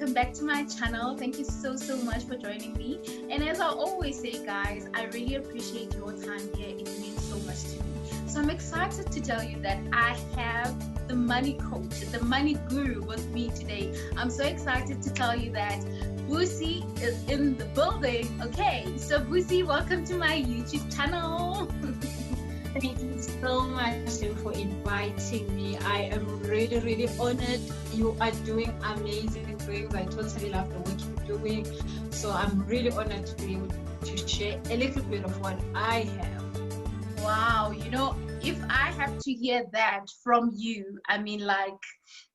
welcome back to my channel. Thank you so much for joining me. And as I always say, guys, I really appreciate your time here. It means so much to me. So I'm excited to tell you that I have the money coach, the money guru with me today. I'm so excited to tell you that Busi is in the building. Okay, so Busi, welcome to my YouTube channel. Thank you so much for inviting me. I am really honored. You are doing amazing things. I totally love the work you're doing. So I'm really honored to be able to share a little bit of what I have. Wow, you know, if I have to hear that from you, I mean, like,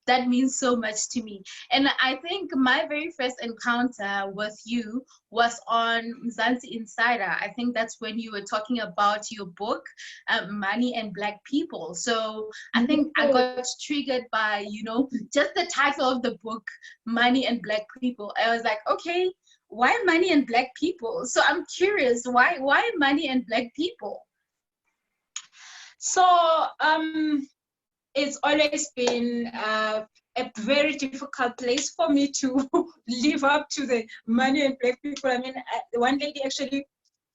that means so much to me. And I think my very first encounter with you was on Mzansi Insider. I think that's when you were talking about your book, Money and Black People. So I think I got triggered by, you know, just the title of the book, Money and Black People. I was like, okay, why money and Black people? So I'm curious, why money and Black people? So it's always been a very difficult place for me to live up to the money and Black people. I mean, one lady actually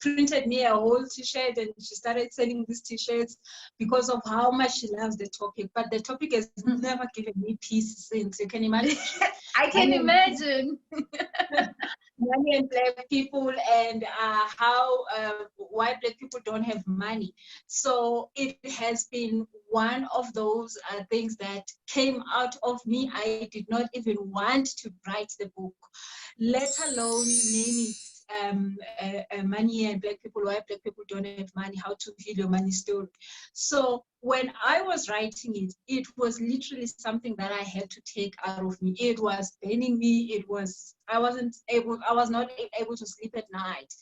printed me a whole t-shirt and she started selling these t-shirts because of how much she loves the topic. But the topic has never given me peace since. You can imagine. I can imagine. Money and Black people and how why Black people don't have money. So it has been one of those things that came out of me. I did not even want to write the book, let alone name it Money and Black People, why Black people don't have money, how to heal your money story. So when I was writing it, it was literally something that I had to take out of me. It was paining me. I was not able to sleep at night.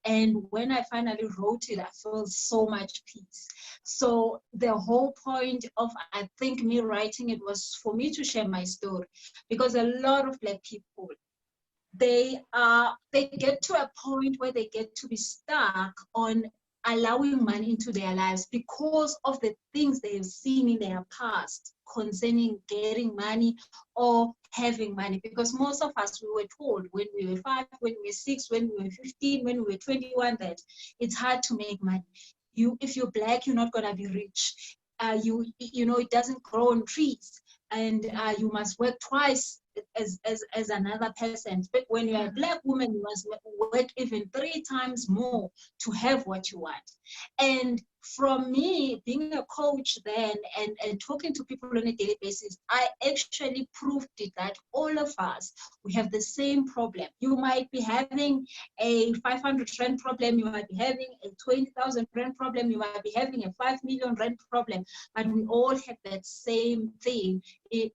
And when I finally wrote it, I felt so much peace. So the whole point of, I think, me writing it was for me to share my story, because a lot of Black people, they get to a point where they get to be stuck on allowing money into their lives because of the things they have seen in their past concerning getting money or having money. Because most of us, we were told when we were 5, when we were 6, when we were 15, when we were 21, that it's hard to make money. If you're Black, you're not gonna be rich. You know, it doesn't grow on trees, and you must work twice as another person. But when you're a Black woman, you must work even 3 times more to have what you want. And from me being a coach then and talking to people on a daily basis, I actually proved it that all of us, we have the same problem. You might be having a 500 Rand problem, you might be having a 20,000 Rand problem, you might be having a 5 million Rand problem, but we all have that same thing. It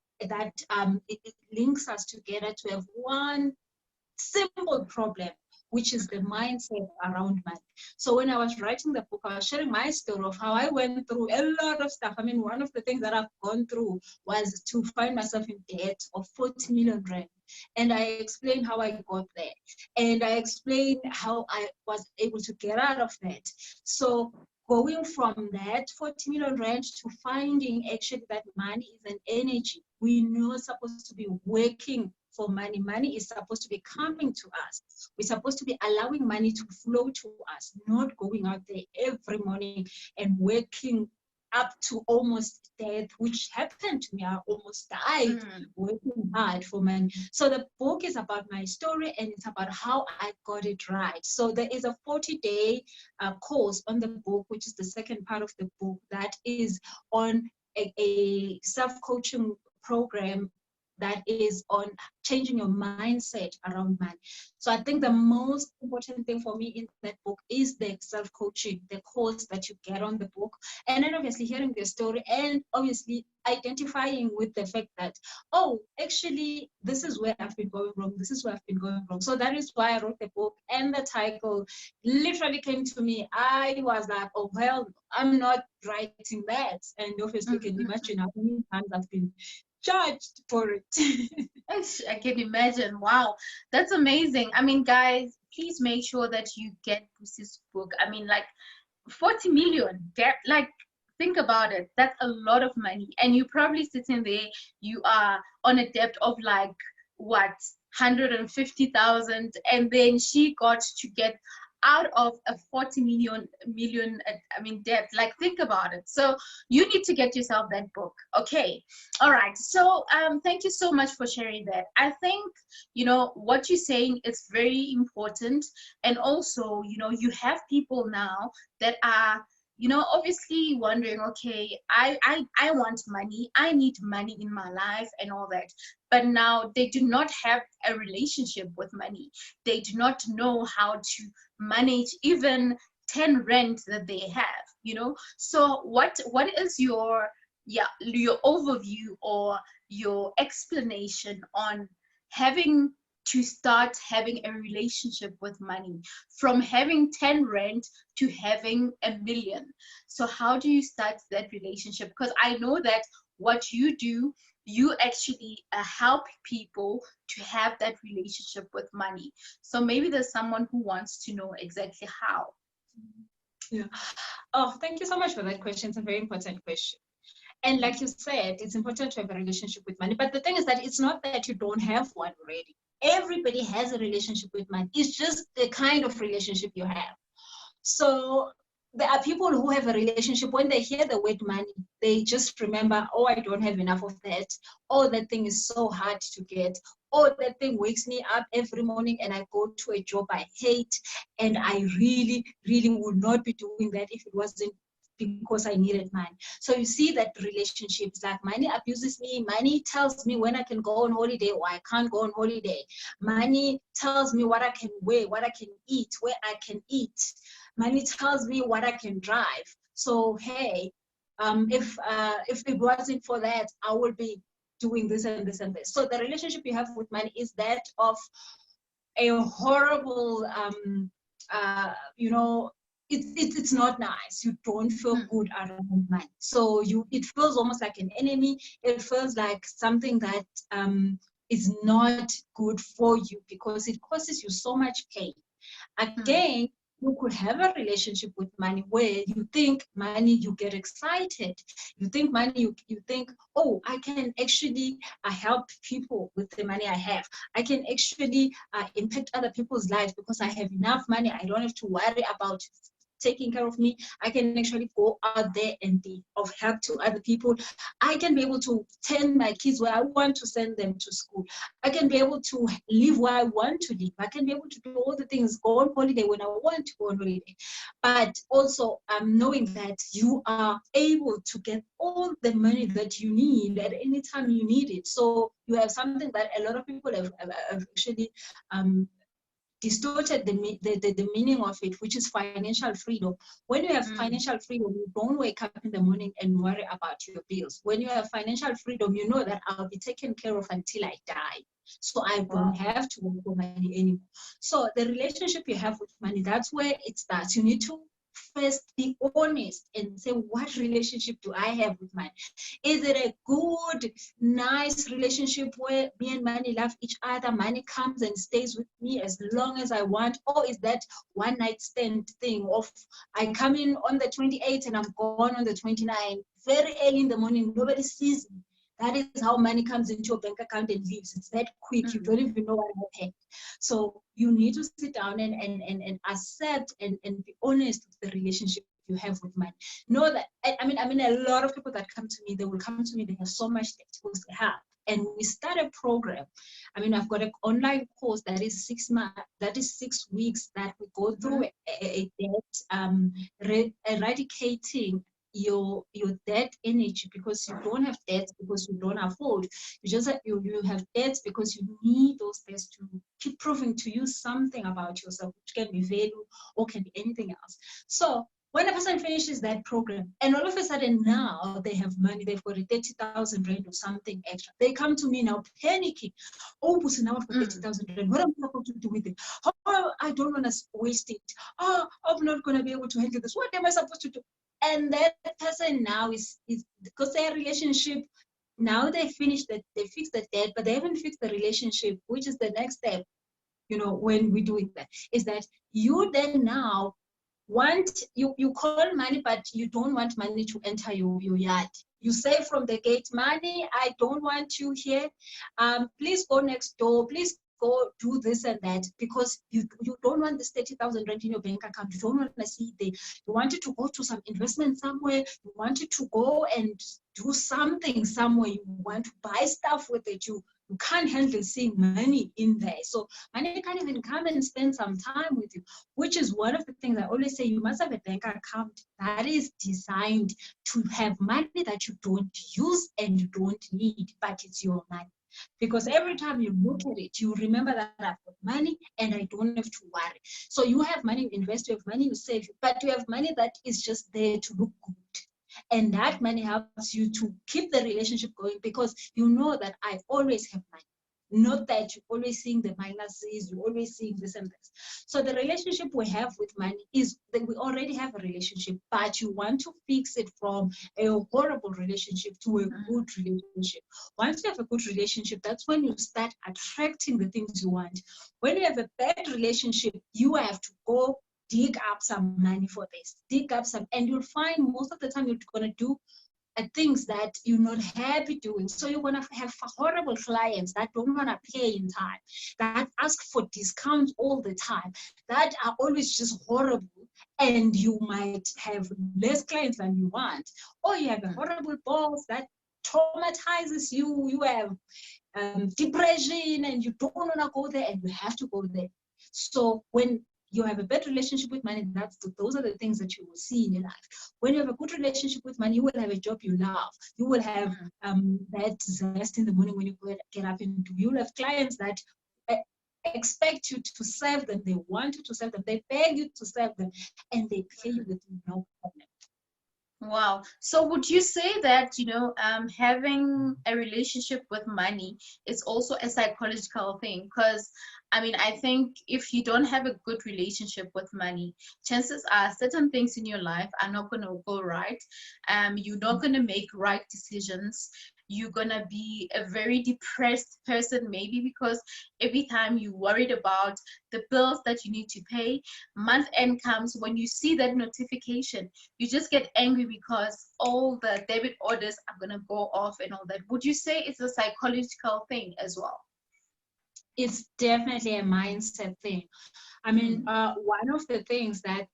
links us together to have one simple problem, which is the mindset around money. So when I was writing the book, I was sharing my story of how I went through a lot of stuff. I mean, one of the things that I've gone through was to find myself in debt of 40 million Rand. And I explained how I got there. And I explained how I was able to get out of that. So going from that 40 million Rand to finding actually that money is an energy. We're not supposed to be working for money. Money is supposed to be coming to us. We're supposed to be allowing money to flow to us, not going out there every morning and working up to almost death, which happened to me. I almost died working hard for money. So the book is about my story, and it's about how I got it right. So there is a 40-day course on the book, which is the second part of the book, that is on a self-coaching program that is on changing your mindset around money. So I think the most important thing for me in that book is the self-coaching, the course that you get on the book, and then obviously hearing the story, and obviously identifying with the fact that, oh, actually, this is where I've been going wrong, this is where I've been going wrong. So that is why I wrote the book, and the title literally came to me. I was like, oh, well, I'm not writing that. And obviously you can imagine how many times I've been charged for it. I can imagine. Wow, that's amazing. I mean, guys, please make sure that you get Busi's book. I mean, like 40 million. Like, think about it. That's a lot of money. And you're probably sitting there, you are on a debt of like, what, 150,000, and then she got to get out of a 40 million debt. Like, think about it. So you need to get yourself that book. Okay. All right. So thank you so much for sharing that. I think, what you're saying is very important. And also, you have people now that are, obviously wondering, okay, I want money, I need money in my life and all that. But now they do not have a relationship with money. They do not know how to manage even 10 rent that they have. So what is your overview or your explanation on having to start having a relationship with money, from having 10 rent to having 1 million? So how do you start that relationship? Because I know that what you do, you actually help people to have that relationship with money. So maybe there's someone who wants to know exactly how. Yeah. Oh, thank you so much for that question. It's a very important question. And like you said, it's important to have a relationship with money. But the thing is that it's not that you don't have one already. Everybody has a relationship with money. It's just the kind of relationship you have. So there are people who have a relationship, when they hear the word money, they just remember, oh, I don't have enough of that. Oh, that thing is so hard to get. Oh, that thing wakes me up every morning and I go to a job I hate. And I really, really would not be doing that if it wasn't because I needed money. So you see that relationships, like money abuses me. Money tells me when I can go on holiday or I can't go on holiday. Money tells me what I can wear, what I can eat, where I can eat. Money tells me what I can drive. So hey, if it wasn't for that, I would be doing this and this and this. So the relationship you have with money is that of a horrible, it's not nice. You don't feel good around money. So it feels almost like an enemy. It feels like something that is not good for you because it causes you so much pain. Again, you could have a relationship with money where you think money, you get excited. You think money, you think, oh, I can actually help people with the money I have. I can actually impact other people's lives because I have enough money. I don't have to worry about taking care of me. I can actually go out there and be of help to other people. I can be able to send my kids where I want to send them to school. I can be able to live where I want to live. I can be able to do all the things, go on holiday when I want to go on holiday. But also knowing that you are able to get all the money that you need at any time you need it. So you have something that a lot of people have actually distorted the meaning of it, which is financial freedom. When you have financial freedom, you don't wake up in the morning and worry about your bills. When you have financial freedom, you know that I'll be taken care of until I die. So I don't have to work for money anymore. So the relationship you have with money, that's where it starts. You need to first be honest and say, what relationship do I have with money? Is it a good, nice relationship where me and money love each other? Money comes and stays with me as long as I want? Or is that one night stand thing of I come in on the 28th and I'm gone on the 29th, very early in the morning, nobody sees me? That is how money comes into your bank account and leaves. It's that quick. You don't even know what happened. So you need to sit down and accept and be honest with the relationship you have with money. Know that, I mean, a lot of people that come to me, they will come to me, they have so much debt because they have. And we start a program. I mean, I've got an online course that is 6 months, that is 6 weeks that we go through a debt, eradicating your debt energy, because you don't have debts because you don't afford. You just have, you have debts because you need those debts to keep proving to you something about yourself, which can be value or can be anything else. So when a person finishes that program and all of a sudden now they have money, they've got a 30,000 rand or something extra, they come to me now panicking. Oh, Busi, now I've got 30,000 rand. What am I supposed to do with it? Oh, I don't want to waste it. Oh, I'm not going to be able to handle this. What am I supposed to do? And that person now is because their relationship, now they fixed the debt, but they haven't fixed the relationship, which is the next step, when we're doing that, is that you then now you call money, but you don't want money to enter your yard. You say from the gate, money, I don't want you here. Please go next door. Please go do this and that, because you don't want this 30,000 rand in your bank account. You don't want to see it there. You wanted to go to some investment somewhere. You wanted to go and do something somewhere. You want to buy stuff with it. You can't handle seeing money in there. So money can't even come and spend some time with you, which is one of the things I always say. You must have a bank account that is designed to have money that you don't use and you don't need, but it's your money. Because every time you look at it, you remember that I've got money and I don't have to worry. So you have money, you invest, you have money, you save, but you have money that is just there to look good. And that money helps you to keep the relationship going, because you know that I always have money. Not that you're always seeing the minuses, you're always seeing this and this. So the relationship we have with money is that we already have a relationship, but you want to fix it from a horrible relationship to a good relationship. Once you have a good relationship, that's when you start attracting the things you want. When you have a bad relationship, you have to go dig up some money for this, dig up some, and you'll find most of the time you're going to do things that you're not happy doing. So you're going to have horrible clients that don't want to pay in time, that ask for discounts all the time, that are always just horrible, and you might have less clients than you want. Or you have a horrible boss that traumatizes you, you have depression, and you don't want to go there, and you have to go there. So when you have a bad relationship with money, those are the things that you will see in your life. When you have a good relationship with money, you will have a job you love. You will have that zest in the morning when you get up and do. You will have clients that expect you to serve them. They want you to serve them. They beg you to serve them, and they pay you with no problem. Wow. So would you say that, having a relationship with money is also a psychological thing? Because, I think if you don't have a good relationship with money, chances are certain things in your life are not going to go right. You're not going to make right decisions. You're going to be a very depressed person, maybe because every time you're worried about the bills that you need to pay, month end comes, when you see that notification, you just get angry because all the debit orders are going to go off and all that. Would you say it's a psychological thing as well? It's definitely a mindset thing. One of the things that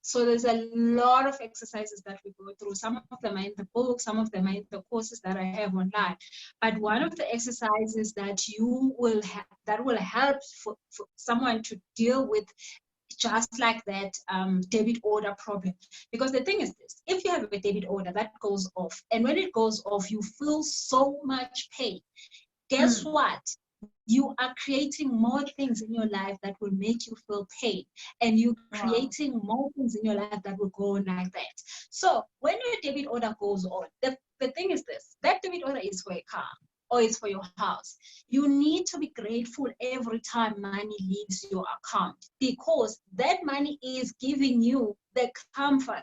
so there's a lot of exercises that we go through. Some of them are in the book, some of them are in the courses that I have online. But one of the exercises that you will have that will help for someone to deal with just like that debit order problem. Because the thing is this, if you have a debit order that goes off, and when it goes off, you feel so much pain. Guess what? You are creating more things in your life that will make you feel pain, and you're creating more things in your life that will go on like that. So when your debit order goes on, the thing is this, that debit order is for a car or it's for your house. You need to be grateful every time money leaves your account, because that money is giving you the comfort.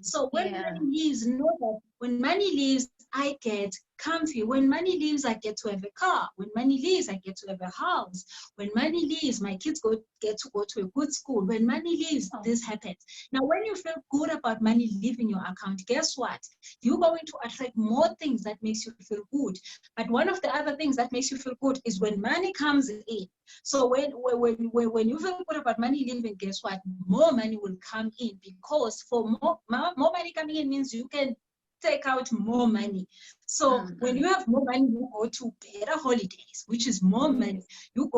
So when money leaves, know that when money leaves, I get comfy. When money leaves, I get to have a car. When money leaves, I get to have a house. When money leaves, my kids get to go to a good school. When money leaves, this happens. Now, when you feel good about money leaving your account, guess what? You're going to attract more things that makes you feel good. But one of the other things that makes you feel good is when money comes in. So when you feel good about money leaving, guess what? More money will come in, because for more money coming in means you can take out more money. So when you have more money, you go to better holidays, which is more money. You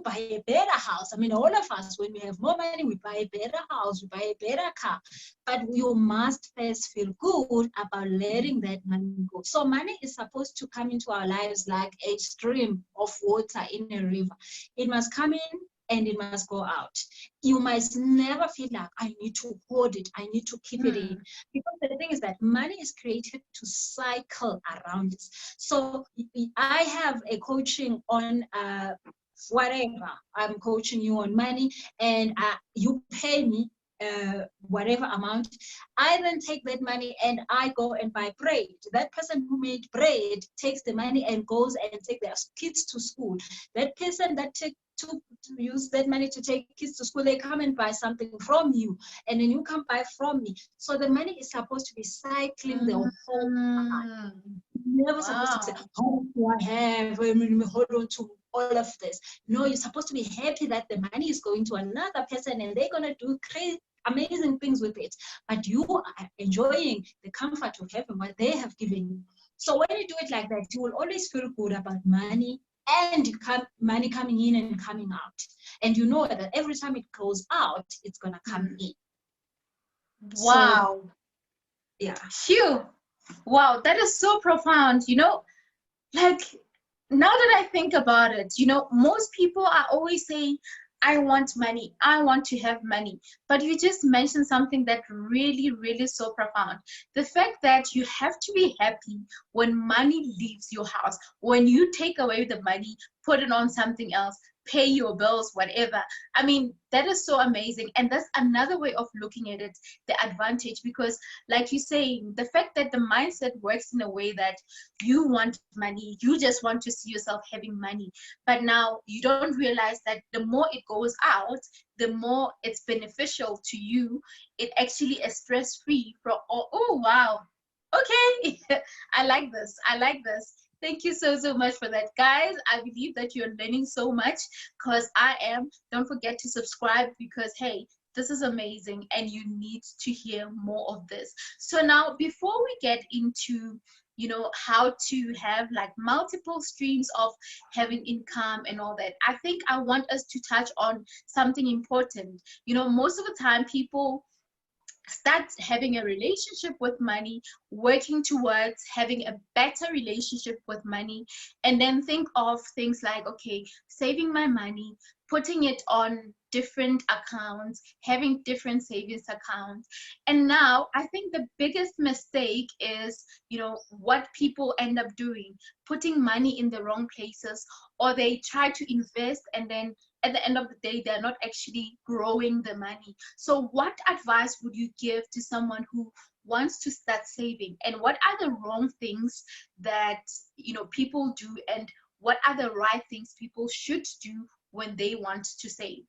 buy a better house. All of us, when we have more money, we buy a better house, we buy a better car. But you must first feel good about letting that money go. So money is supposed to come into our lives like a stream of water in a river. It must come in and it must go out. You must never feel like I need to hoard it, I need to keep it in. Because the thing is that money is created to cycle around us. So I have a coaching on whatever. I'm coaching you on money, and you pay me whatever amount. I then take that money and I go and buy bread. That person who made bread takes the money and goes and take their kids to school. That person that to use that money to take kids to school, they come and buy something from you, and then you come buy from me. So the money is supposed to be cycling the whole time. Never supposed to say, how do I have? Hold on to all of this. No, you're supposed to be happy that the money is going to another person and they're going to do crazy, amazing things with it. But you are enjoying the comfort of having what they have given you. So when you do it like that, you will always feel good about money and money coming in and coming out. And you know that every time it goes out, it's going to come in. Wow. So, yeah. Phew. Wow, that is so profound. Like, now that I think about it, most people are always saying, I want money, I want to have money. But you just mentioned something that really, really so profound. The fact that you have to be happy when money leaves your house, when you take away the money, put it on something else, pay your bills, whatever. I mean, that is so amazing. And that's another way of looking at it, the advantage, because like you say, the fact that the mindset works in a way that you want money, you just want to see yourself having money. But now you don't realize that the more it goes out, the more it's beneficial to you. It actually is stress-free from, oh, wow. Okay. I like this. I like this. Thank you so much for that, guys. I believe that you're learning so much, because I am. Don't forget to subscribe, because hey, this is amazing and you need to hear more of this. So now, before we get into how to have like multiple streams of having income and all that, I think I want us to touch on something important. Most of the time people start having a relationship with money, working towards having a better relationship with money, and then think of things like, okay, saving my money, putting it on different accounts, having different savings accounts. And now I think the biggest mistake is, what people end up doing, putting money in the wrong places, or they try to invest and then at the end of the day, they're not actually growing the money. So what advice would you give to someone who wants to start saving? And what are the wrong things that, people do? And what are the right things people should do when they want to save?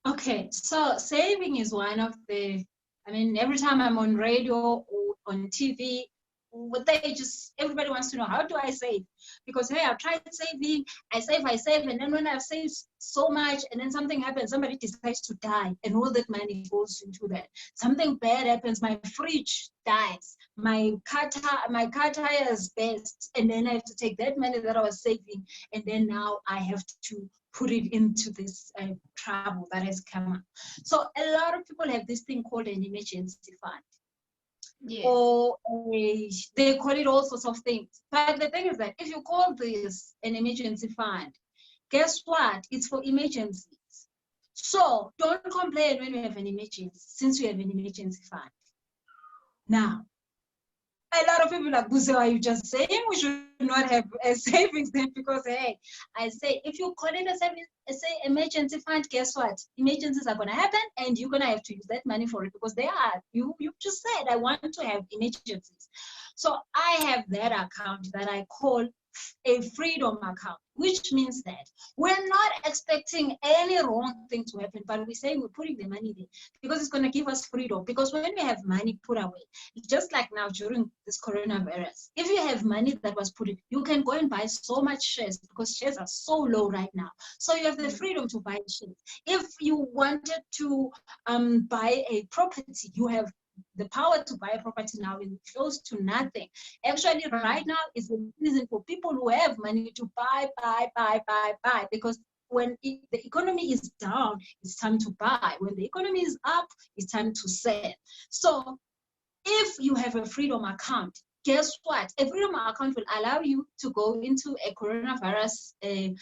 Okay, so saving is one of every time I'm on radio or on TV, everybody wants to know, how do I save? Because hey, I've tried saving, I save, and then when I've saved so much and then something happens, somebody decides to die and all that money goes into that. Something bad happens, my fridge dies, my car tires burst, and then I have to take that money that I was saving, and then now I have to put it into this trouble that has come up. So a lot of people have this thing called an emergency fund. Yes. Or they call it all sorts of things. But the thing is that if you call this an emergency fund, guess what? It's for emergencies. So don't complain when you have an emergency, since you have an emergency fund. Now, a lot of people are like, Busi, are you just saying we should not have a savings then? Because hey, I say if you call it a emergency fund, guess what? Emergencies are gonna happen, and you're gonna have to use that money for it, because they are. You just said I want to have emergencies. So I have that account that I call a freedom account, which means that we're not expecting any wrong thing to happen, but we're saying we're putting the money there because it's going to give us freedom. Because when we have money put away, just like now during this coronavirus, if you have money that was put in, you can go and buy so much shares, because shares are so low right now. So you have the freedom to buy shares. If you wanted to buy a property, you have the power to buy a property now is close to nothing. Actually, right now is the reason for people who have money to buy, because when the economy is down, it's time to buy. When the economy is up, it's time to sell. So if you have a freedom account, guess what? A freedom account will allow you to go into a coronavirus a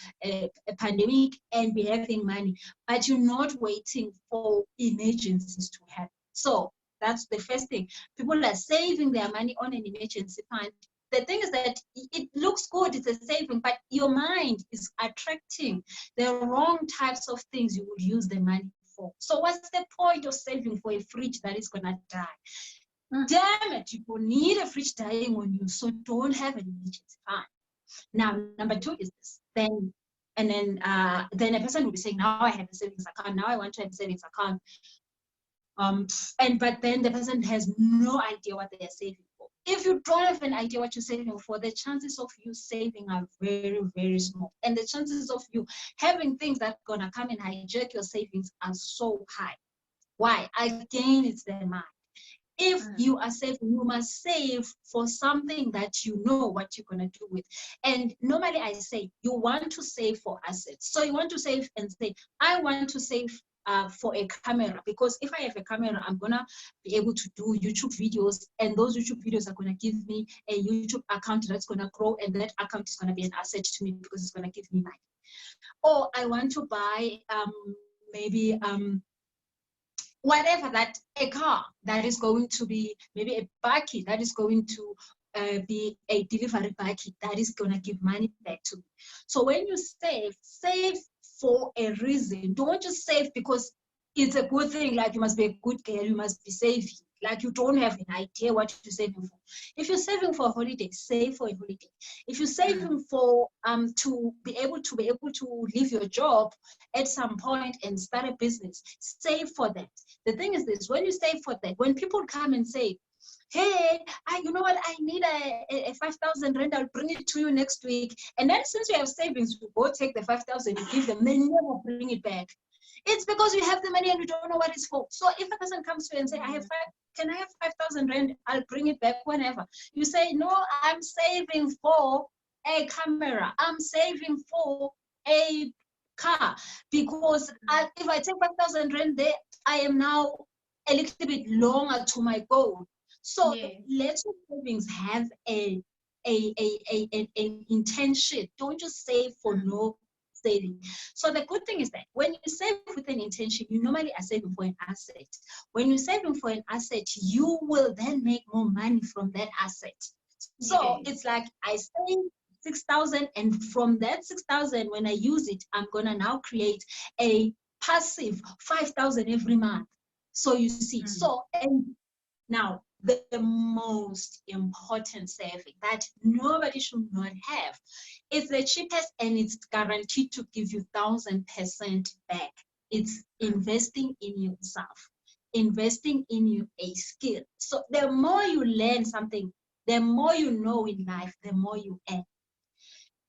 pandemic and be having money, but you're not waiting for emergencies to happen. So that's the first thing. People are saving their money on an emergency fund. The thing is that it looks good, it's a saving, but your mind is attracting the wrong types of things you would use the money for. So what's the point of saving for a fridge that is going to die? Damn it, you need a fridge dying on you, so don't have an emergency fund. Now, number two is this. Then a person will be saying, now I have a savings account, now I want to have a savings account. But then the person has no idea what they are saving for. If you don't have an idea what you're saving for, the chances of you saving are very, very small. And the chances of you having things that are going to come and hijack your savings are so high. Why? Again, it's the mind. If you are saving, you must save for something that you know what you're going to do with. And normally I say you want to save for assets. So you want to save and say, I want to save for a camera, because if I have a camera, I'm going to be able to do YouTube videos, and those YouTube videos are going to give me a YouTube account that's going to grow, and that account is going to be an asset to me because it's going to give me money. Or I want to buy maybe whatever, that a car that is going to be maybe a bakkie that is going to be a delivery bakkie that is going to give money back to me. So when you save for a reason. Don't just save because it's a good thing, like you must be a good girl, you must be saving. Like you don't have an idea what you're saving for. If you're saving for a holiday, save for a holiday. If you're saving for to be able to leave your job at some point and start a business, save for that. The thing is this: when you save for that, when people come and say, hey, you know what, I need a 5,000 rand, I'll bring it to you next week. And then since you have savings, you go take the 5,000, you give them, they never bring it back. It's because you have the money and you don't know what it's for. So if a person comes to you and say, can I have 5,000 rand? I'll bring it back whenever. You say, no, I'm saving for a camera. I'm saving for a car. Because if I take 5,000 rand there, I am now a little bit longer to my goal. So let your savings have an intention. Don't just save for no saving. So the good thing is that when you save with an intention, you normally are saving for an asset. When you're saving for an asset, you will then make more money from that asset. So it's like I save 6,000, and from that 6,000, when I use it, I'm gonna now create a passive 5,000 every month. So you see, so and now the most important saving that nobody should not have, it's the cheapest and it's guaranteed to give you 1,000% back. It's investing in yourself, investing in a skill. So the more you learn something, the more you know in life, the more you earn.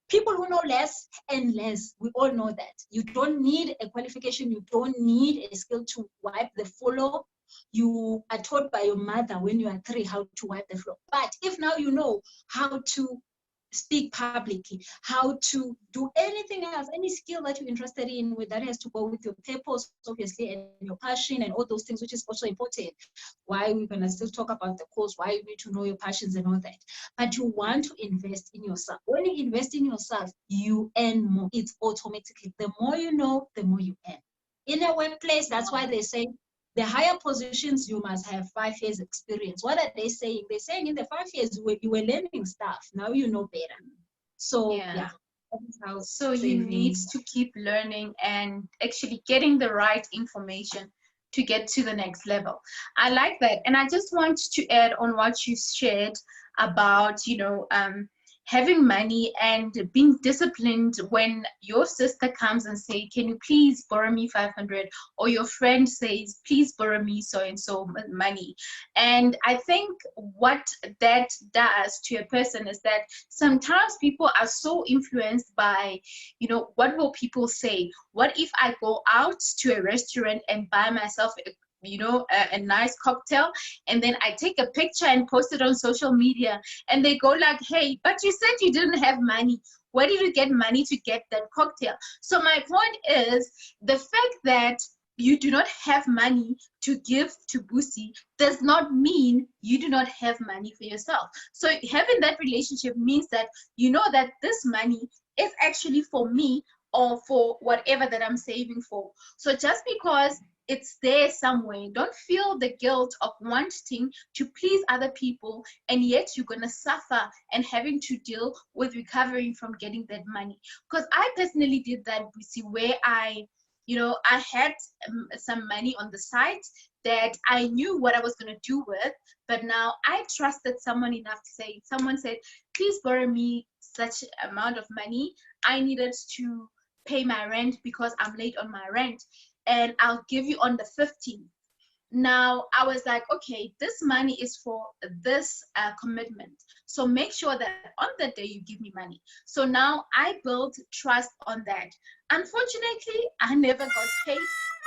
People who know less and less, we all know that. You don't need a qualification, you don't need a skill to wipe the floor. You are taught by your mother when you are 3 how to wipe the floor. But if now you know how to speak publicly, how to do anything else, any skill that you're interested in, with that has to go with your purpose, obviously, and your passion and all those things, which is also important. Why we're going to still talk about the course, why you need to know your passions and all that. But you want to invest in yourself. When you invest in yourself, you earn more. It's automatically. The more you know, the more you earn. In a workplace, that's why they say the higher positions, you must have 5 years experience. What are they saying? They're saying in the 5 years, you were learning stuff. Now you know better. So, yeah. So you need to keep learning and actually getting the right information to get to the next level. I like that. And I just want to add on what you shared about, having money and being disciplined. When your sister comes and say, can you please borrow me 500, or your friend says, please borrow me so and so money. And I think what that does to a person is that sometimes people are so influenced by, what will people say? What if I go out to a restaurant and buy myself a nice cocktail, and then I take a picture and post it on social media, and they go like, hey, but you said you didn't have money. Where did you get money to get that cocktail? So my point is, the fact that you do not have money to give to Busi does not mean you do not have money for yourself. So having that relationship means that you know that this money is actually for me, or for whatever that I'm saving for. So just because it's there somewhere, don't feel the guilt of wanting to please other people, and yet you're going to suffer and having to deal with recovering from getting that money. Because I personally did that, where I had some money on the side that I knew what I was going to do with, but now I trusted someone enough to say, someone said, please borrow me such amount of money. I needed to pay my rent because I'm late on my rent, and I'll give you on the 15th. now I was like, okay, this money is for this commitment. So make sure that on that day you give me money. So now I built trust on that. Unfortunately, I never got paid.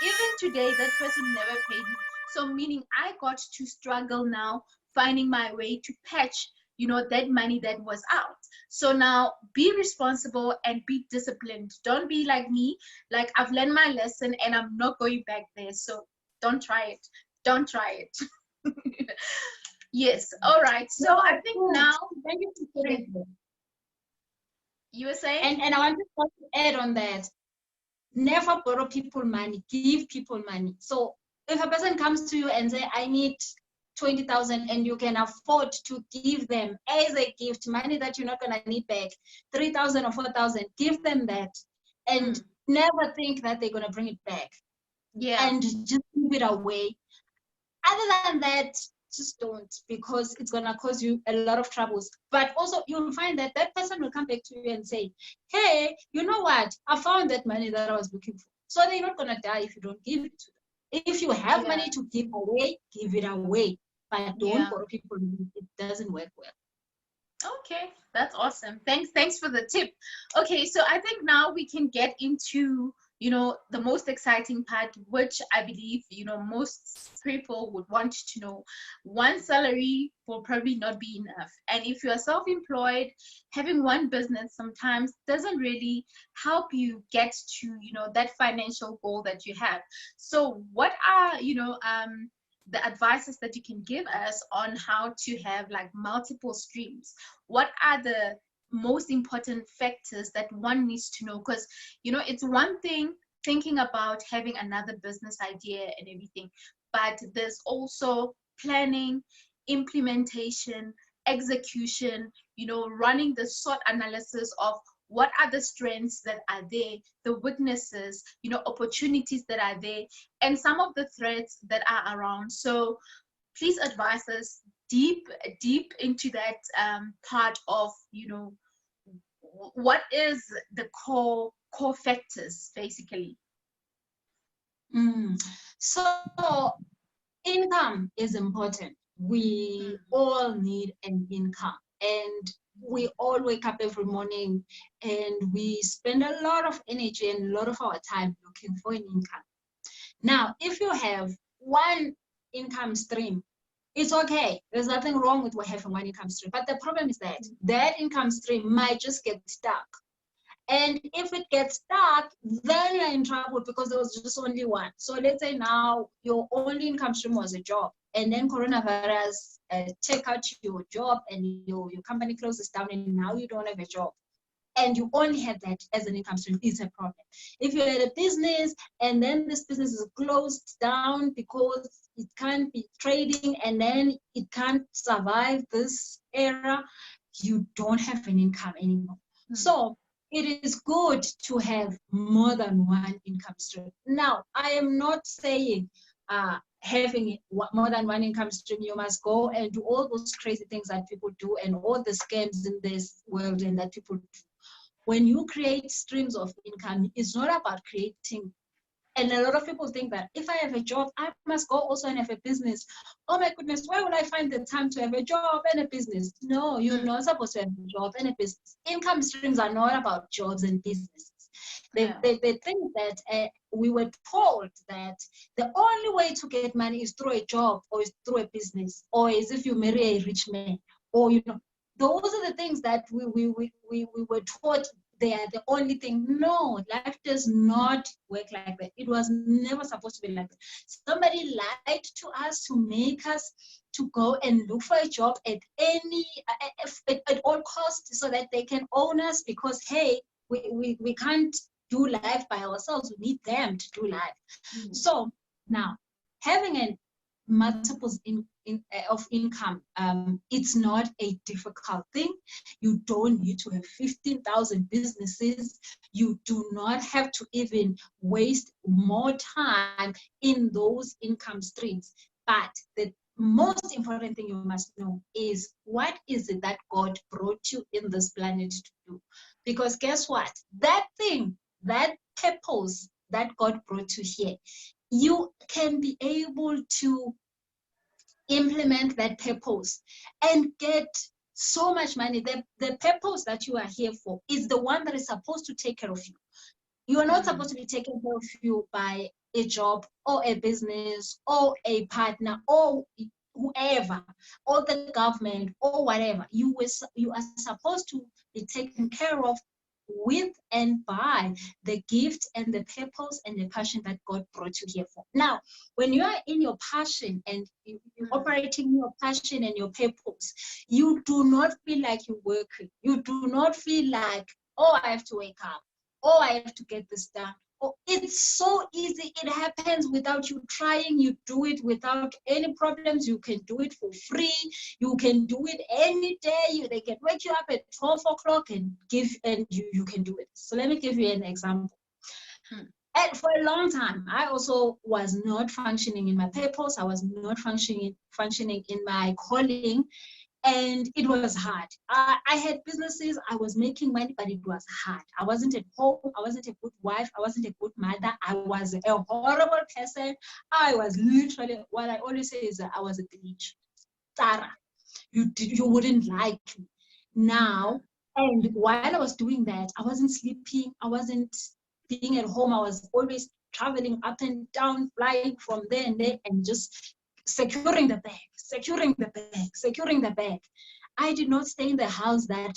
Even today, that person never paid me. So meaning I got to struggle now finding my way to patch, that money that was out. So now be responsible and be disciplined. Don't be like me. Like, I've learned my lesson and I'm not going back there. So don't try it. Don't try it. Yes. All right. So No, I think good. now, Thank you for sharing that. you were saying? And I want to add on that. Never borrow people money. Give people money. So if a person comes to you and say, I need 20,000, and you can afford to give them as a gift money that you're not gonna need back, 3,000 or 4,000, give them that, and never think that they're gonna bring it back. Yeah. And just give it away. Other than that, just don't, because it's gonna cause you a lot of troubles. But also you'll find that that person will come back to you and say, hey, you know what, I found that money that I was looking for. So they're not gonna die if you don't give it to them. If you have money to give away, give it away, but don't borrow people. It doesn't work well. Okay, that's awesome. Thanks for the tip. Okay, so I think now we can get into, the most exciting part, which I believe, most people would want to know. One salary will probably not be enough. And if you're self-employed, having one business sometimes doesn't really help you get to, that financial goal that you have. So what are, the advices that you can give us on how to have like multiple streams? What are the most important factors that one needs to know? Because it's one thing thinking about having another business idea and everything, but there's also planning, implementation, execution, running the SWOT analysis of what are the strengths that are there, the weaknesses, opportunities that are there, and some of the threats that are around. So please advise us deep into that part of, what is the core factors basically. So income is important. We all need an income, and we all wake up every morning and we spend a lot of energy and a lot of our time looking for an income. Now, if you have one income stream, it's okay. There's nothing wrong with having one income stream. But the problem is that that income stream might just get stuck. And if it gets stuck, then you're in trouble because there was just only one. So let's say now your only income stream was a job, and then coronavirus take out your job and your company closes down, and now you don't have a job, and you only had that as an income stream. It's a problem. If you had a business and then this business is closed down because it can't be trading and then it can't survive this era, you don't have an income anymore. So it is good to have more than one income stream. Now, I am not saying having more than one income stream, you must go and do all those crazy things that people do and all the scams in this world and that people do. When you create streams of income, it's not about creating. And a lot of people think that if I have a job, I must go also and have a business. Oh my goodness, where will I find the time to have a job and a business? No, you're not supposed to have a job and a business. Income streams are not about jobs and businesses. They think that we were told that the only way to get money is through a job or is through a business or is if you marry a rich man or, those are the things that we were taught they are the only thing. No, life does not work like that. It was never supposed to be like that. Somebody lied to us to make us to go and look for a job at all costs so that they can own us because, hey, we can't do life by ourselves. We need them to do life. So now, having a multiples of income, it's not a difficult thing. You don't need to have 15,000 businesses. You do not have to even waste more time in those income streams. But the most important thing you must know is what is it that God brought you in this planet to do? Because guess what? That thing, that purpose that God brought you here you can be able to implement that purpose and get so much money. The purpose that you are here for is the one that is supposed to take care of you. You are not supposed to be taken care of you by a job or a business or a partner or whoever or the government or whatever. You are supposed to be taken care of with and by the gift and the purpose and the passion that God brought you here for. Now, when you are in your passion and you're operating your passion and your purpose, you do not feel like you're working. You do not feel like, oh, I have to wake up. Oh, I have to get this done. Oh, it's so easy. It happens without you trying. You do it without any problems. You can do it for free. You can do it any day. They can wake you up at 12 o'clock and you can do it. So let me give you an example. And for a long time, I also was not functioning in my purpose. I was not functioning in my calling. And it was hard. I had businesses, I was making money, but it was hard. I wasn't at home. I wasn't a good wife. I wasn't a good mother. I was a horrible person. I was literally, what I always say is that I was a glitch. Sarah, you wouldn't like me. Now, and while I was doing that, I wasn't sleeping. I wasn't being at home. I was always traveling up and down, flying from there and there, and just securing the bag, securing the bag, securing the bag. I did not stay in the house that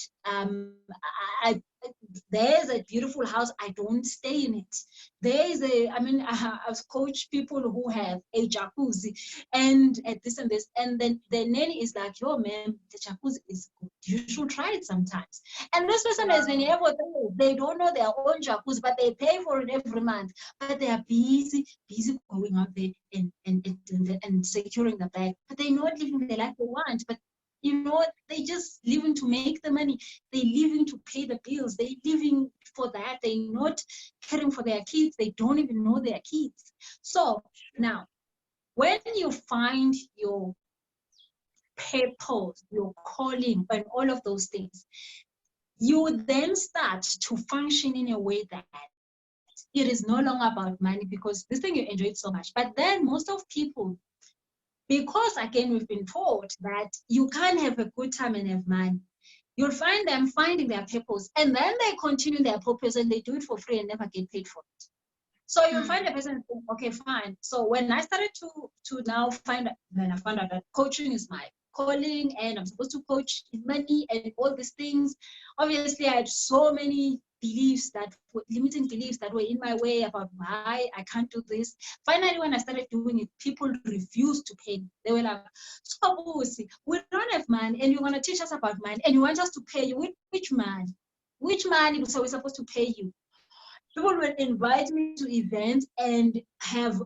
there's a beautiful house. I don't stay in it. I've coached people who have a jacuzzi and this and this. And then the nanny is like, yo, man, the jacuzzi is good. You should try it sometimes. And this person is in airport. They don't know their own jacuzzi, but they pay for it every month. But they are busy going out there and securing the bag. But they're not living the life they want. But you know, they just living to make the money. They living to pay the bills. They living for that. They're not caring for their kids. They don't even know their kids. So now, when you find your purpose, your calling, and all of those things, you then start to function in a way that it is no longer about money, because this thing you enjoy it so much. But then most of people, because again, we've been taught that you can't have a good time and have money, you'll find them finding their purpose, and then they continue their purpose and they do it for free and never get paid for it. So you'll find a person saying, okay, fine. So when I started to now then I found out that coaching is my calling and I'm supposed to coach in money and all these things. Obviously, I had so many limiting beliefs that were in my way about why I can't do this. Finally, when I started doing it, people refused to pay me. They were like, so Busi, we don't have money and you want to teach us about money and you want us to pay you. Which money? Which money? So we're supposed to pay you. People will invite me to events and have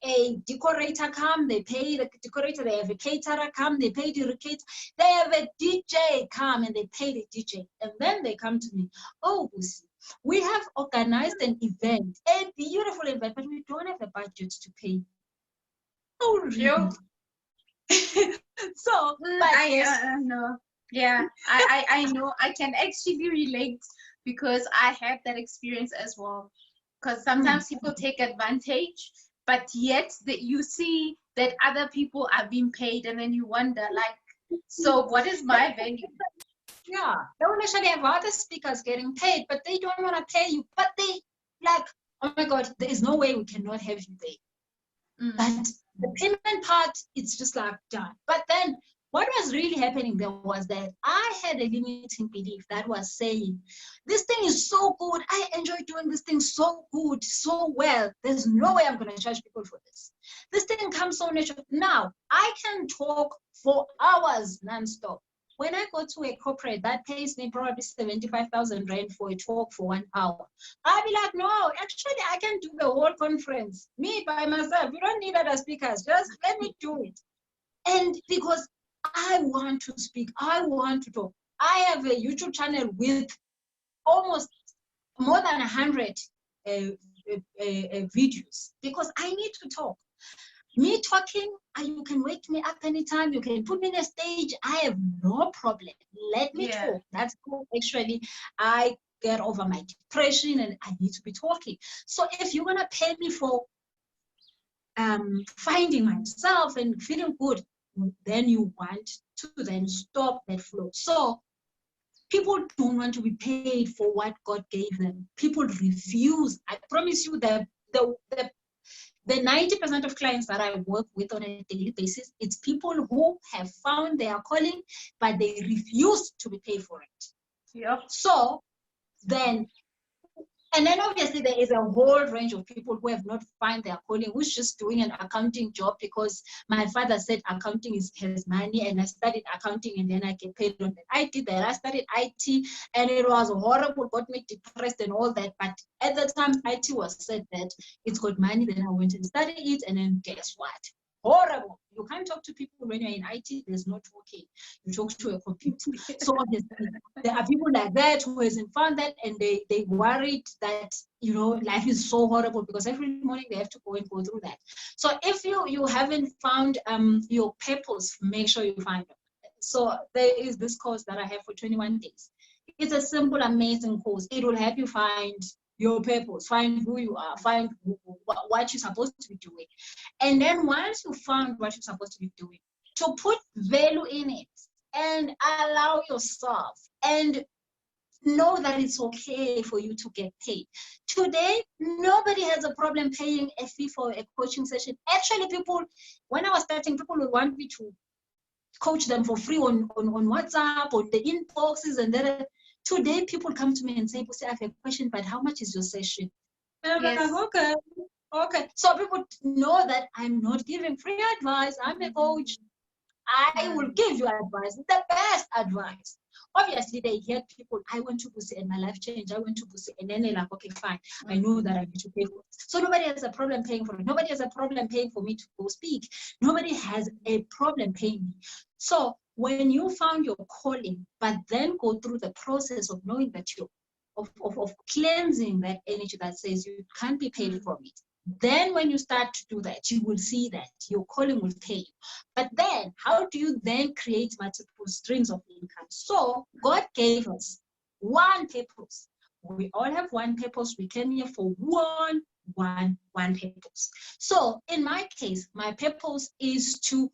a decorator come, they pay the decorator, they have a caterer come, they pay the caterer, they have a DJ come and they pay the DJ. And then they come to me, oh, Busi, we have organized an event, a beautiful event, but we don't have the budget to pay. Oh, really? So, but I know. Yeah, I know. I can actually relate because I had that experience as well. Because sometimes people take advantage, but yet you see that other people are being paid, and then you wonder, like, so what is my value? Yeah, they will actually have other speakers getting paid, but they don't want to pay you. But they like, oh my God, there is no way we cannot have you there. But the payment part, it's just like done. But then what was really happening there was that I had a limiting belief that was saying, this thing is so good. I enjoy doing this thing so good, so well. There's no way I'm going to charge people for this. This thing comes so natural. Now, I can talk for hours nonstop. When I go to a corporate that pays me probably 75,000 rand for a talk for 1 hour, I'll be like, no, actually, I can do the whole conference. Me by myself. You don't need other speakers. Just let me do it. And because I want to speak, I want to talk. I have a YouTube channel with almost more than 100 videos because I need to talk. Me talking, you can wake me up anytime. You can put me on a stage. I have no problem. Let me talk. That's cool. Actually, I get over my depression and I need to be talking. So if you're going to pay me for finding myself and feeling good, then you want to then stop that flow. So people don't want to be paid for what God gave them. People refuse. I promise you that the 90% of clients that I work with on a daily basis, it's people who have found their calling, but they refuse to be paid for it. Yeah. So then, and then obviously there is a whole range of people who have not found their calling, who's just doing an accounting job because my father said accounting has money, and I studied accounting and then I get paid on that. I did that. I studied IT and it was horrible, got me depressed and all that. But at the time, IT was said that it's got money. Then I went and studied it, and then guess what? Horrible. You can't talk to people when you're in IT. There's no talking. You talk to a computer. So obviously, there are people like that who hasn't found that, and they worried that, you know, life is so horrible because every morning they have to go through that. So if you haven't found your purpose, make sure you find it. So there is this course that I have for 21 days. It's a simple, amazing course. It will help you find your purpose, find who you are, find what you're supposed to be doing. And then once you found what you're supposed to be doing, to put value in it and allow yourself and know that it's okay for you to get paid. Today, nobody has a problem paying a fee for a coaching session. Actually, people, when I was starting, people would want me to coach them for free on WhatsApp, on the inboxes, and then today people come to me and say, Busi, I have a question, but how much is your session? And I'm like, okay. So people know that I'm not giving free advice. I'm a coach. I will give you advice, the best advice. Obviously, they hear people, I went to Busi and my life changed. I went to Busi, and then they're like, okay, fine. I know that I need to pay for it. So nobody has a problem paying for it. Nobody has a problem paying for me to go speak. Nobody has a problem paying me. So when you found your calling, but then go through the process of knowing that you're of cleansing that energy that says you can't be paid from it. Then when you start to do that, you will see that your calling will pay you. But then how do you then create multiple streams of income? So God gave us one purpose. We all have one purpose. We came here for one purpose. So in my case, my purpose is to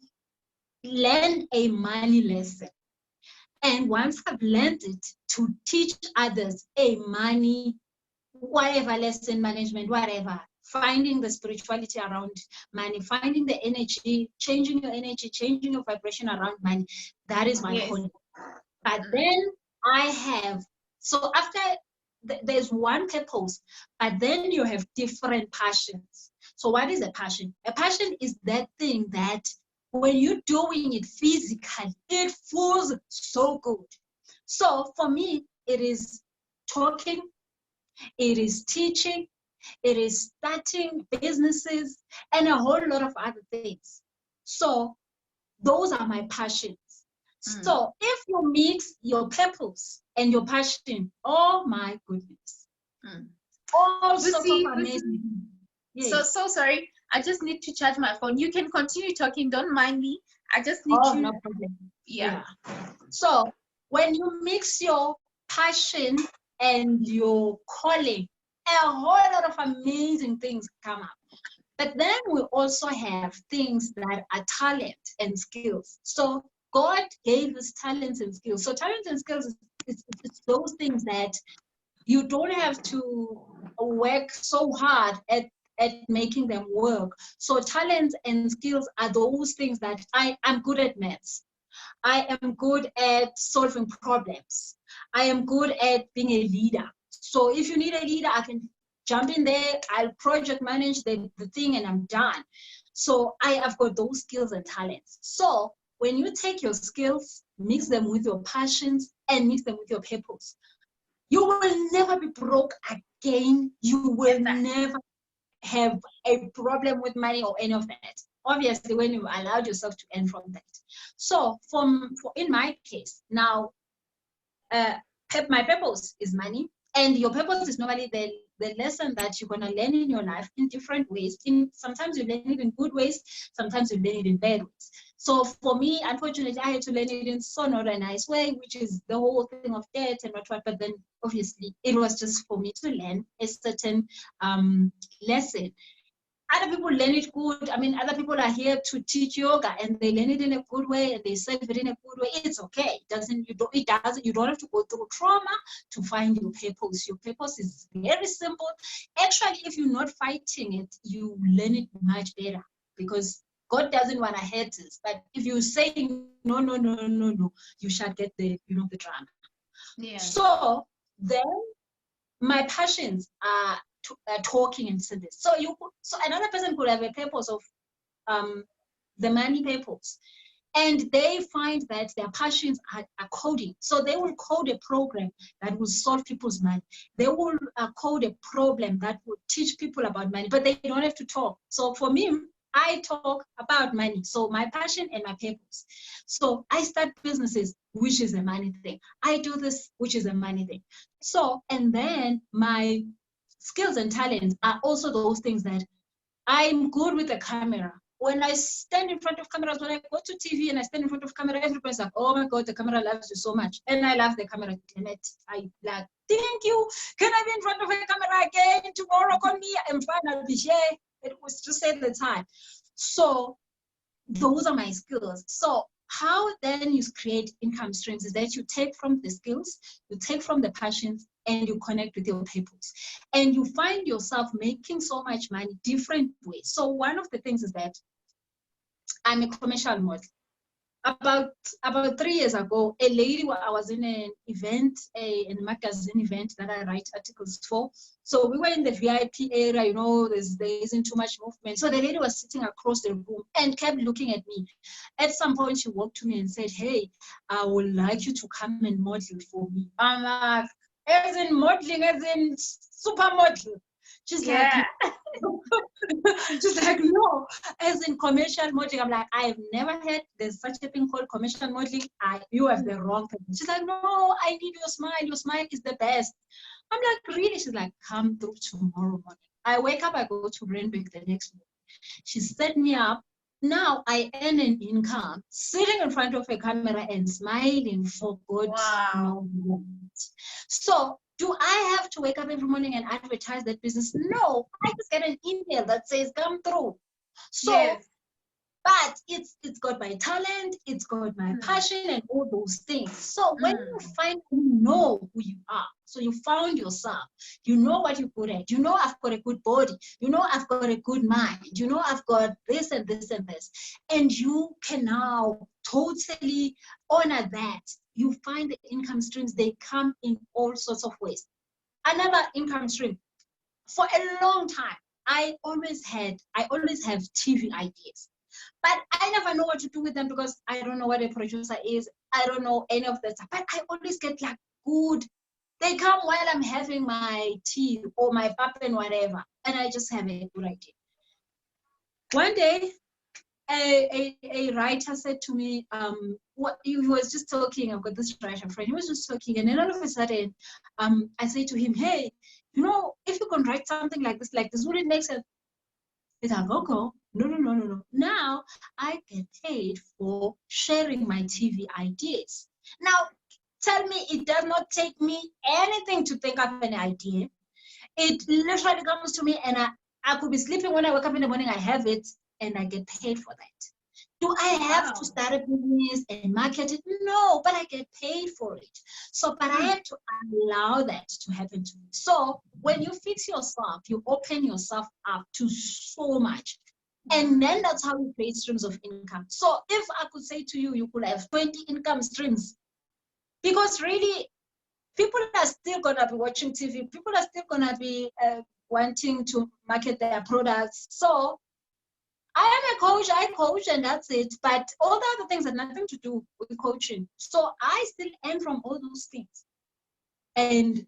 learn a money lesson. And once I've learned it, to teach others a money, whatever, lesson, management, whatever, finding the spirituality around money, finding the energy, changing your vibration around money. That is my calling. But then I have, so after there's one purpose, but then you have different passions. So what is a passion? A passion is that thing that when you're doing it physically, it feels so good. So for me, it is talking, it is teaching, it is starting businesses, and a whole lot of other things. So those are my passions. So if you mix your purpose and your passion, oh my goodness. All sorts of amazing. Yes. So sorry. I just need to charge my phone. You can continue talking. Don't mind me. I just need to. No problem. Yeah. So when you mix your passion and your calling, a whole lot of amazing things come up. But then we also have things that are talent and skills. So God gave us talents and skills. So talents and skills is those things that you don't have to work so hard at making them work. So talents and skills are those things that I'm good at maths. I am good at solving problems. I am good at being a leader. So if you need a leader, I can jump in there, I'll project manage the thing, and I'm done. So I've got those skills and talents. So when you take your skills, mix them with your passions, and mix them with your purpose, you will never be broke again. You will never have a problem with money or any of that. Obviously, when you allowed yourself to earn from that. So in my case, now, my purpose is money, and your purpose is normally the lesson that you're going to learn in your life in different ways. Sometimes you learn it in good ways, sometimes you learn it in bad ways. So for me, unfortunately, I had to learn it in so not a nice way, which is the whole thing of debt and what. But then obviously it was just for me to learn a certain lesson. other people learn it good. I mean, other people are here to teach yoga and they learn it in a good way and they serve it in a good way. It's okay. You don't have to go through trauma to find your purpose. Your purpose is very simple. Actually, if you're not fighting it, you learn it much better because God doesn't want to hurt us. But if you say no, you shall get the drama. Yeah. So then my passions are talking and service. So another person could have a purpose of the money purpose, and they find that their passions are coding. So they will code a program that will solve people's money. They will code a problem that will teach people about money, but they don't have to talk. So for me, I talk about money. So my passion and my purpose. So I start businesses, which is a money thing. I do this, which is a money thing. So, and then my skills and talents are also those things that I'm good with the camera. When I stand in front of cameras, when I go to TV and I stand in front of camera, everybody's like, oh my God, the camera loves you so much. And I love the camera. Damn it. I like, thank you. Can I be in front of a camera again tomorrow? Call me. I'm fine. I'll be here. It was just at the time. So those are my skills. So how then you create income streams is that you take from the skills, you take from the passions, and you connect with your purpose. And you find yourself making so much money different ways. So one of the things is that I'm a commercial model. About 3 years ago, a lady, I was in an event, a magazine event that I write articles for. So we were in the VIP area, there isn't too much movement. So the lady was sitting across the room and kept looking at me. At some point, she walked to me and said, hey, I would like you to come and model for me. I'm like, as in modeling, as in supermodel. She's like, she's like, no, as in commercial modeling. I'm like, I have never heard there's such a thing called commercial modeling. You have the wrong thing. She's like, no, I need your smile. Your smile is the best. I'm like, really? She's like, come through tomorrow morning. I wake up, I go to Randburg the next morning. She set me up. Now I earn an income sitting in front of a camera and smiling for good. Wow. So do I have to wake up every morning and advertise that business? No, I just get an email that says come through. So, yes. But it's got my talent, it's got my passion and all those things. So when you know who you are, so you found yourself, you know what you're good at, I've got a good body, I've got a good mind, I've got this and this and this. And you can now totally honor that. You find the income streams, they come in all sorts of ways. Another income stream, for a long time, I always have TV ideas. But I never know what to do with them because I don't know what a producer is. I don't know any of that stuff. But I always get like good. They come while I'm having my tea or my pap and whatever. And I just have a good idea. One day, a writer said to me, he was just talking. I've got this writer friend. He was just talking. And then all of a sudden, I say to him, hey, if you can write something like this, would it make sense? He's like, okay. No. Now I get paid for sharing my TV ideas. Now, tell me, it does not take me anything to think of an idea. It literally comes to me and I could be sleeping when I wake up in the morning, I have it and I get paid for that. Do I have to start a business and market it? No, but I get paid for it. So, but I have to allow that to happen to me. So when you fix yourself, you open yourself up to so much. And then that's how you create streams of income. So if I could say to you, you could have 20 income streams. Because really, people are still going to be watching TV. People are still going to be wanting to market their products. So I am a coach, I coach and that's it. But all the other things have nothing to do with coaching. So I still earn from all those things. And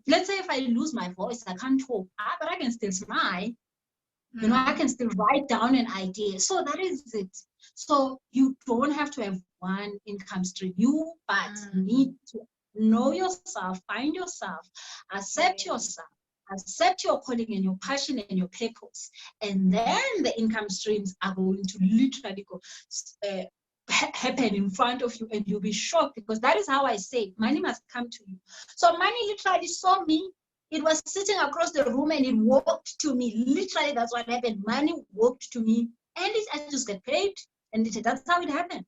let's say if I lose my voice, I can't talk, but I can still smile. I can still write down an idea. So that is it. So you don't have to have one income stream. You need to know yourself, find yourself, accept yourself, accept your calling and your passion and your purpose. And then the income streams are going to literally go happen in front of you and you'll be shocked because that is how I say money must come to you. So money literally saw me It was sitting across the room and it walked to me. Literally, that's what happened. Money walked to me and I just get paid. And that's how it happened.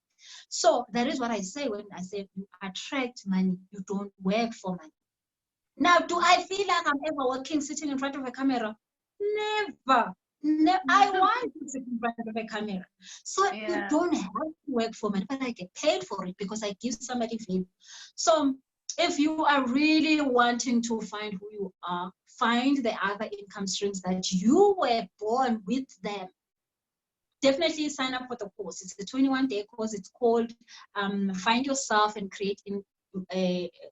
So that is what I say when I say you attract money. You don't work for money. Now, do I feel like I'm ever working sitting in front of a camera? Never. I want to sit in front of a camera. So you don't have to work for money, but I get paid for it because I give somebody value. So if you are really wanting to find who you are, find the other income streams that you were born with them. Definitely sign up for the course. It's a 21-day course. It's called Find Yourself and Create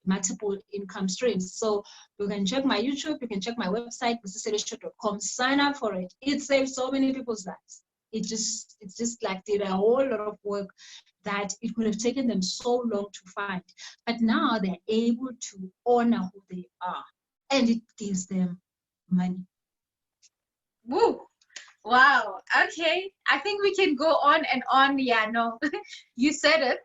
Multiple Income Streams. So you can check my YouTube, you can check my website, busiselesho.com. Sign up for it. It saves so many people's lives. It's just like did a whole lot of work that it could have taken them so long to find. But now they're able to honor who they are, and it gives them money. Woo! Wow. Okay. I think we can go on and on. Yeah, no, you said it.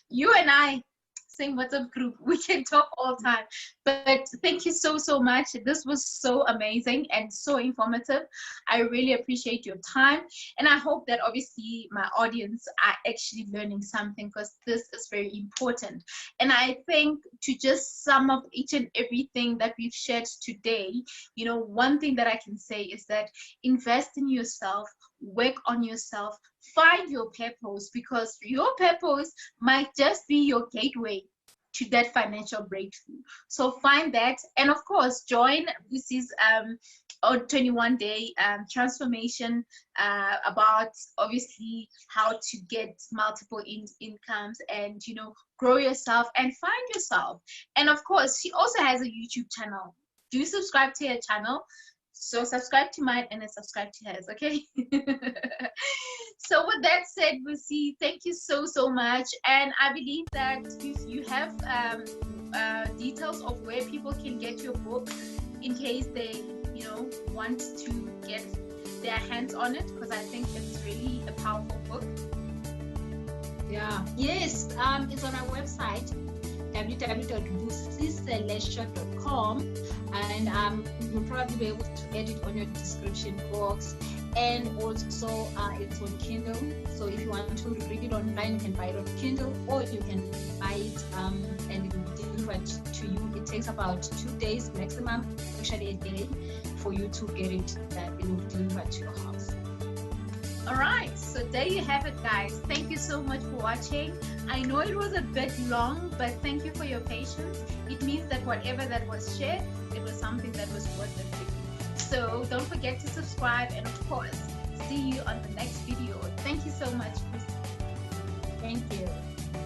You and I, same WhatsApp group, we can talk all the time. But thank you so much. This was so amazing and so informative. I really appreciate your time, and I hope that obviously my audience are actually learning something, because this is very important. And I think to just sum up each and everything that we've shared today, you know, one thing that I can say is that invest in yourself, work on yourself, find your purpose, because your purpose might just be your gateway to that financial breakthrough. So find that, and of course join Busi's 21-day transformation about obviously how to get multiple incomes and, you know, grow yourself and find yourself. And of course she also has a YouTube channel. Do subscribe to her channel. So subscribe to mine and then subscribe to hers, okay? So with that said, Busi, thank you so much. And I believe that you have details of where people can get your book in case they, you know, want to get their hands on it, because I think it's really a powerful book. Yeah. Yes. It's on our website, www.busiselesho.com, and you'll probably be able to add it on your description box. And also it's on Kindle, so if you want to read it online, you can buy it on Kindle, or you can buy it and it will be delivered to you. It takes about 2 days maximum, actually a day, for you to get it. That it will be delivered to your house. All right, so there you have it, guys. Thank you so much for watching. I know it was a bit long, but thank you for your patience. It means that whatever that was shared, it was something that was worth it for you. So don't forget to subscribe, and of course, see you on the next video. Thank you so much. Thank you.